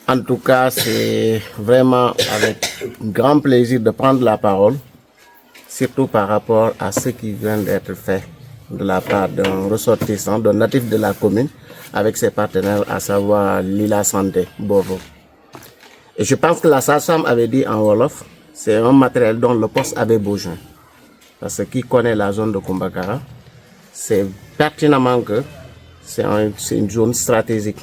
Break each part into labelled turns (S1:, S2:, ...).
S1: En tout cas, c'est vraiment avec grand plaisir de prendre la parole, surtout par rapport à ce qui vient d'être fait de la part d'un ressortissant, d'un natif de la commune, avec ses partenaires, à savoir Lila Santé, Bovo. Et je pense que la sage-femme avait dit en Wolof, c'est un matériel dont le poste avait besoin. Parce que qui connaît la zone de Kumbakara, c'est pertinemment que c'est une zone stratégique.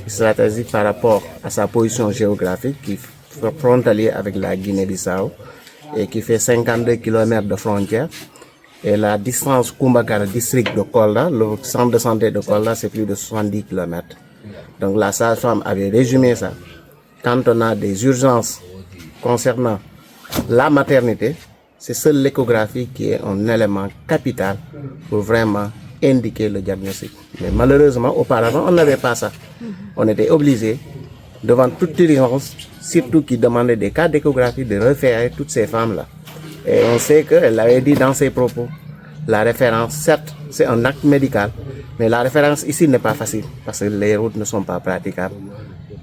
S1: Stratégique par rapport à sa position géographique qui est frontalière avec la Guinée-Bissau et qui fait 52 km de frontière. Et la distance Kumbakara, district de Kolda, le centre de santé de Kolda, c'est plus de 70 km. Donc la sage-femme avait résumé ça. Quand on a des urgences concernant la maternité, c'est seule l'échographie qui est un élément capital pour vraiment indiquer le diagnostic. Mais malheureusement, auparavant, on n'avait pas ça. On était obligé, devant toute urgence, surtout qui demandait des cas d'échographie, de référer toutes ces femmes-là. Et on sait qu'elle l'avait dit dans ses propos. La référence, certes, c'est un acte médical, mais la référence ici n'est pas facile parce que les routes ne sont pas praticables.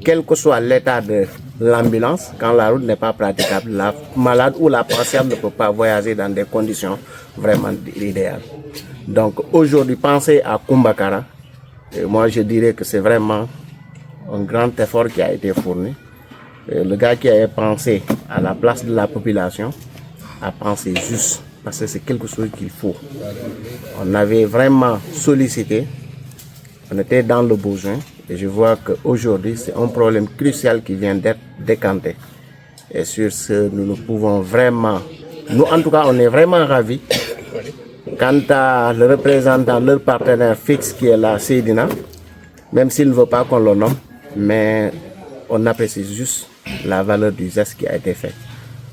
S1: Quel que soit l'état de l'ambulance, quand la route n'est pas praticable, la malade ou la patiente ne peut pas voyager dans des conditions vraiment idéales. Donc aujourd'hui, penser à Kumbakara, et moi je dirais que c'est vraiment un grand effort qui a été fourni. Et le gars qui a pensé à la place de la population a pensé juste, parce que c'est quelque chose qu'il faut. On avait vraiment sollicité, on était dans le besoin, et je vois qu'aujourd'hui c'est un problème crucial qui vient d'être décanté. Et sur ce, nous pouvons vraiment, nous en tout cas on est vraiment ravis. Quant à le représentant, leur partenaire fixe qui est là, Seydina, même s'il ne veut pas qu'on le nomme, mais on apprécie juste la valeur du geste qui a été fait.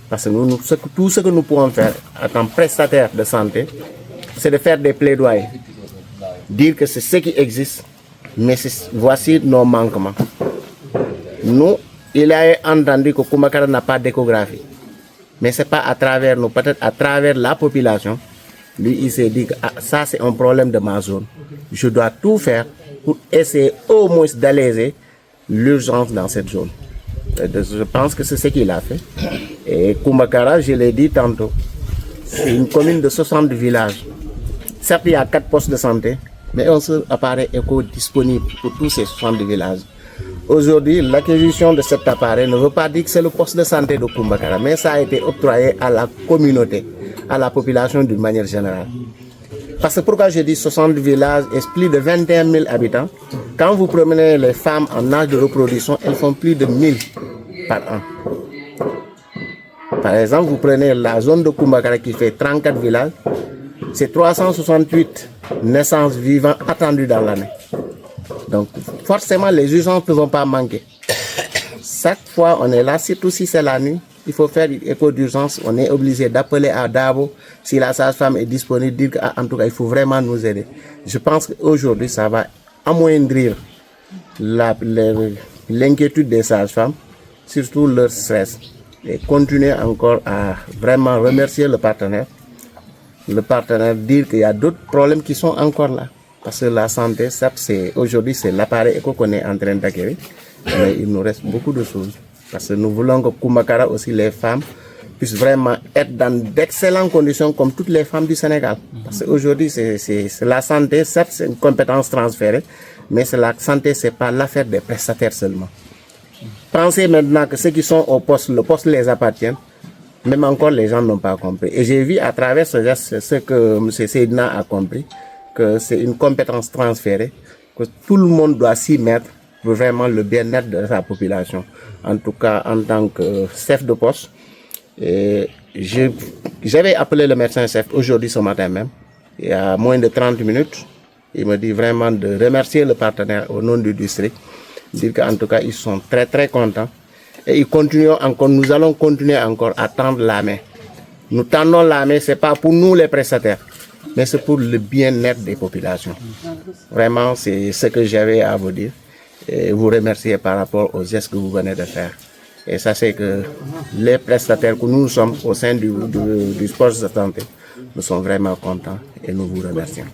S1: Parce que tout ce que nous pouvons faire en tant que prestataire de santé, c'est de faire des plaidoyers, dire que c'est ce qui existe, mais voici nos manquements. Nous, il a entendu que Kumbakara n'a pas d'échographie, mais ce n'est pas à travers nous, peut-être à travers la population. Lui, il s'est dit que ça, c'est un problème de ma zone. Je dois tout faire pour essayer au moins d'alléger l'urgence dans cette zone. Je pense que c'est ce qu'il a fait. Et Kumbakara, je l'ai dit tantôt, c'est une commune de 60 villages. Certes, il y a 4 postes de santé, mais un seul appareil éco disponible pour tous ces 60 villages. Aujourd'hui, l'acquisition de cet appareil ne veut pas dire que c'est le poste de santé de Kumbakara, mais ça a été octroyé à la communauté, à la population d'une manière générale. Parce que pourquoi je dis 60 villages et plus de 21 000 habitants, quand vous promenez les femmes en âge de reproduction, elles font plus de 1000 par an. Par exemple, vous prenez la zone de Kumbakara qui fait 34 villages, c'est 368 naissances vivantes attendues dans l'année. Donc forcément, les urgences ne vont pas manquer. Chaque fois, on est là, surtout si c'est la nuit, il faut faire une écho d'urgence. On est obligé d'appeler à Dabo, si la sage-femme est disponible, dire qu'en tout cas, il faut vraiment nous aider. Je pense qu'aujourd'hui, ça va amoindrir l'inquiétude des sages-femmes, surtout leur stress. Et continuer encore à vraiment remercier le partenaire. Le partenaire dire qu'il y a d'autres problèmes qui sont encore là. Parce que la santé, aujourd'hui, c'est l'appareil éco qu'on est en train d'acquérir. Mais il nous reste beaucoup de choses. Parce que nous voulons que Kumbakara aussi, les femmes, puissent vraiment être dans d'excellentes conditions comme toutes les femmes du Sénégal. Parce qu'aujourd'hui, c'est la santé, certes, c'est une compétence transférée, mais la santé, ce n'est pas l'affaire des prestataires seulement. Pensez maintenant que ceux qui sont au poste, le poste les appartient. Même encore, les gens n'ont pas compris. Et j'ai vu à travers ce geste, ce que M. Seydina a compris, que c'est une compétence transférée, que tout le monde doit s'y mettre pour vraiment le bien-être de sa population. En tout cas, en tant que chef de poste, j'avais appelé le médecin-chef aujourd'hui, ce matin même, il y a moins de 30 minutes. Il me dit vraiment de remercier le partenaire au nom du district, dire qu'en tout cas, ils sont très très contents. Et nous allons continuer encore à tendre la main. Nous tendons la main, ce n'est pas pour nous les prestataires, mais c'est pour le bien-être des populations. Vraiment, c'est ce que j'avais à vous dire. Et vous remercier par rapport aux gestes que vous venez de faire. Et sachez que les prestataires que nous sommes au sein du sport de santé, nous sommes vraiment contents et nous vous remercions.